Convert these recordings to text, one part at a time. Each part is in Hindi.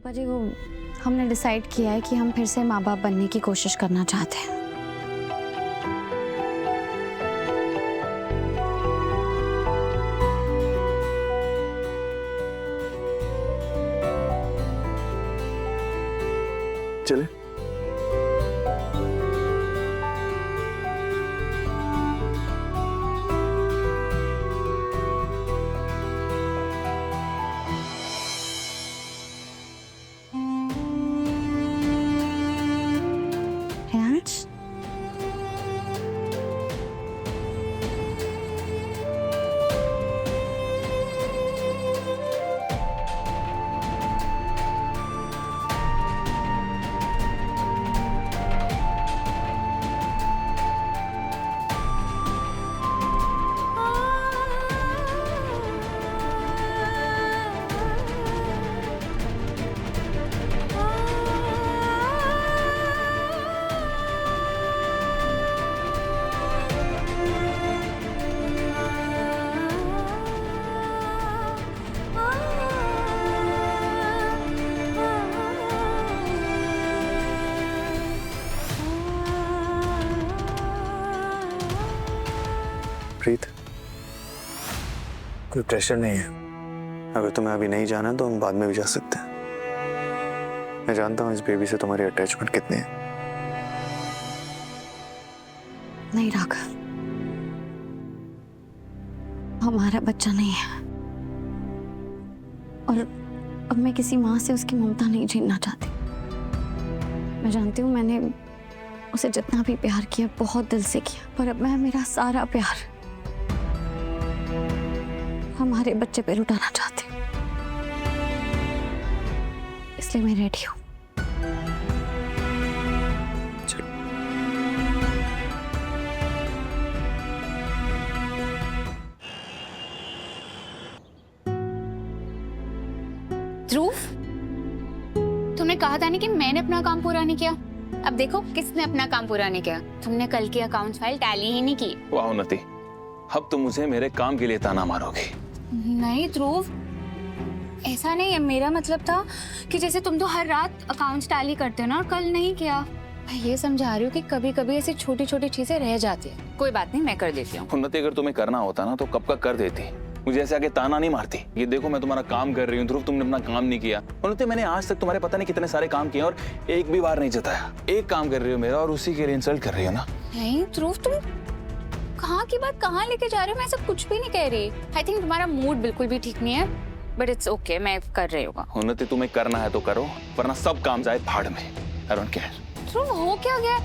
पापा जी वो हमने डिसाइड किया है कि हम फिर से माँ बाप बनने की कोशिश करना चाहते हैं। चले रियांश, प्रीत, कोई प्रेशर नहीं है। अगर तुम्हें अभी नहीं जाना तो हम बाद में भी जा सकते हैं। मैं जानता हूँ इस बेबी से तुम्हारी अटैचमेंट कितनी है। नहीं राघव, हमारा बच्चा नहीं है और अब मैं किसी माँ से उसकी ममता नहीं छीनना चाहती। मैं जानती हूँ मैंने उसे जितना भी प्यार किया बहुत दिल से किया, पर अब मैं मेरा सारा प्यार हमारे बच्चे पे लुटाना चाहती हूँ। इसलिए मैं रेडी हूँ। ध्रुव, तुमने कहा था नहीं कि मैंने अपना काम पूरा नहीं किया। अब देखो किसने अपना काम पूरा नहीं किया। तुमने कल की अकाउंट्स फाइल टैली ही नहीं की। वाह उन्नति, अब तुम मुझे मेरे काम के लिए ताना मारोगी। नहीं ध्रुव, ऐसा नहीं है। मेरा मतलब था कि जैसे तुम तो हर रात अकाउंट्स टैली करते हो ना, और कल नहीं किया। मैं ये समझा रही हूँ कि कभी कभी ऐसी छोटी छोटी चीजें रह जाती है। कोई बात नहीं, मैं कर देती हूँ। उन्नति, अगर तुम्हें करना होता ना तो कब का कर देती। मुझे ऐसे आके ताना नहीं मारती। ये देखो मैं तुम्हारा काम कर रही हूँ, ध्रुव तुमने अपना काम नहीं किया। उन्नति, मैंने आज तक तुम्हारे पता नहीं कितने सारे काम किए और एक भी बार नहीं जताया। एक काम कर रही हो मेरा और उसी के लिए इंसल्ट कर रही हो ना। नहीं ध्रुव, तुम कहाँ की बात कहाँ लेके जा रहे हो? मैं सब कुछ भी नहीं कह रही। आई थिंक तुम्हारा मूड बिल्कुल भी ठीक नहीं है, बट इट्स ओके, मैं कर रही हूँ। उन्नति, तुम्हें करना है तो करो, वरना सब काम जाए भाड़ में। I don't care. ध्रुव, हो क्या गया?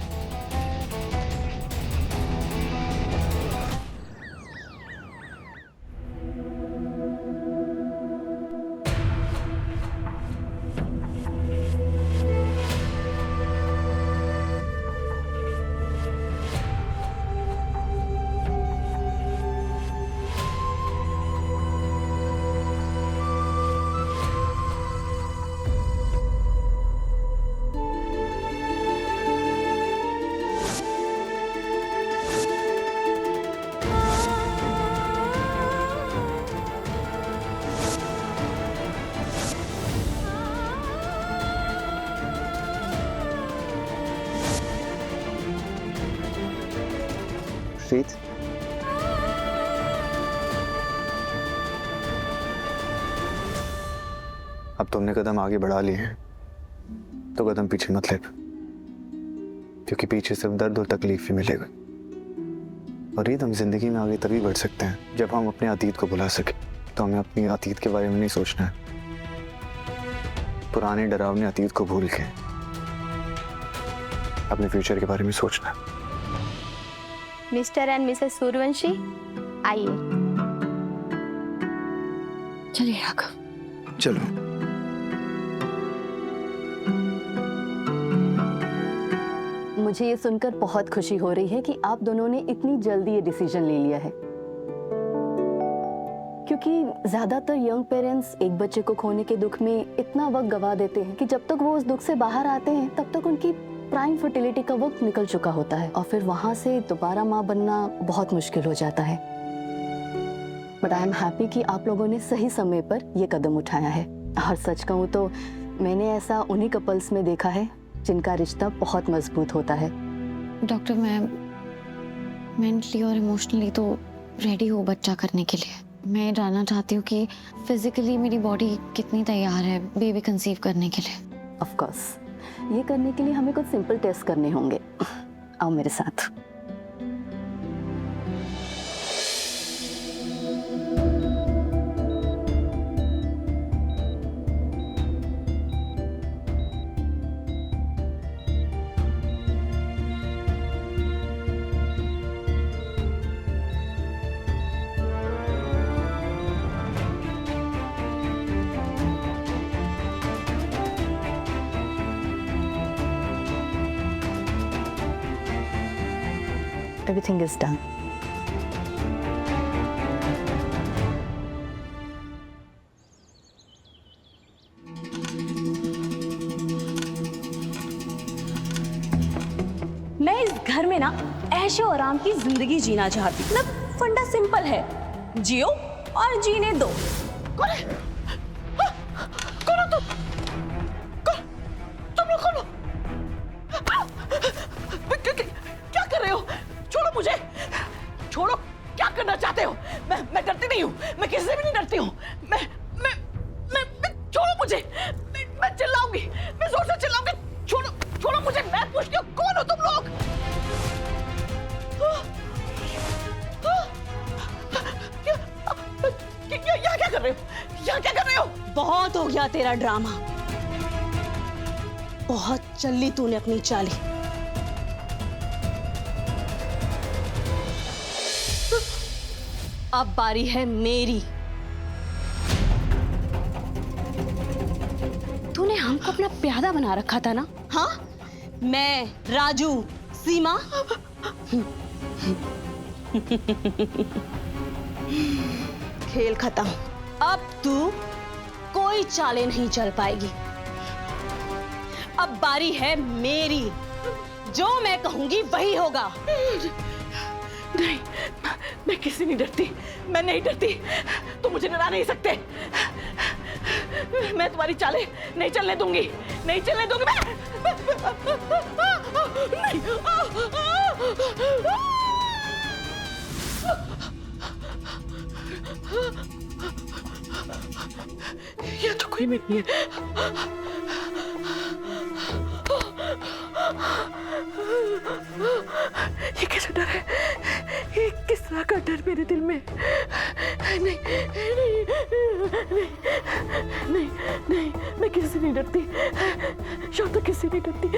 प्रीत, अब तुमने कदम आगे बढ़ा लिए हैं तो कदम पीछे मत ले, क्योंकि पीछे सिर्फ दर्द और तकलीफ ही मिलेगा। और ये हम जिंदगी में आगे तभी बढ़ सकते हैं जब हम अपने अतीत को भुला सके। तो हमें अपने अतीत के बारे में नहीं सोचना है, पुराने डरावने अतीत को भूल के अपने फ्यूचर के बारे में सोचना है। मिस्टर एंड मिसेस सूर्यवंशी, आइए। चलिए राघव। चलो। मुझे ये सुनकर बहुत खुशी हो रही है कि आप दोनों ने इतनी जल्दी ये डिसीजन ले लिया है, क्योंकि ज्यादातर यंग पेरेंट्स एक बच्चे को खोने के दुख में इतना वक्त गवा देते हैं कि जब तक वो उस दुख से बाहर आते हैं तब तक उनकी प्राइम फर्टिलिटी का वक्त निकल चुका होता है और फिर वहां से दोबारा माँ बनना बहुत मुश्किल हो जाता है। बट आई एम हैप्पी कि आप लोगों ने सही समय पर यह कदम उठाया है। और सच कहूँ तो मैंने ऐसा उन्हीं कपल्स में देखा है जिनका रिश्ता बहुत मजबूत होता है। डॉक्टर, मैं मेंटली और इमोशनली तो रेडी हूँ बच्चा करने के लिए। मैं ये जानना चाहती हूँ कि फिजिकली मेरी बॉडी कितनी तैयार है बेबी कंसीव करने के लिए। ऑफ कोर्स, ये करने के लिए हमें कुछ सिंपल टेस्ट करने होंगे। आओ मेरे साथ। Everything is done. मैं इस घर में ना ऐशो आराम की जिंदगी जीना चाहती हूँ। मतलब फंडा सिंपल है, जियो और जीने दो। कौन है? कौन हो तुम? तुम लोग कौन हो? क्या कर रहे हो? छोड़ो मुझे, छोड़ो। क्या करना चाहते हो? मैं डरती नहीं हूँ, मैं किसी से भी नहीं डरती हूँ। मैं छोड़ो मुझे, मैं चिल्लाऊंगी, मैं जोर से चिल्लाऊंगी। छोड़ो मुझे, मैं पूछती हूँ कौन हो तुम लोग? यहाँ क्या कर रहे हो? यहाँ क्या कर रहे हो? बहुत हो गया तेरा ड्रामा, बहुत चली तूने अपनी चाली। अब बारी है मेरी। तूने हमको अपना प्यादा बना रखा था ना? हाँ, मैं, राजू, सीमा। खेल खत्म। अब तू कोई चालें नहीं चल पाएगी। अब बारी है मेरी, जो मैं कहूंगी वही होगा। नहीं, मैं किसी नहीं डरती, मैं नहीं डरती। तुम मुझे डरा नहीं सकते। मैं तुम्हारी चालें नहीं चलने दूंगी, नहीं चलने दूंगी मैं। नहीं। ये तो कोई नहीं है। ये कैसा डर है? ये किस तरह का डर मेरे दिल में? नहीं नहीं नहीं नहीं नहीं, मैं किसी से नहीं डरती। शायद तो किसी नहीं डरती।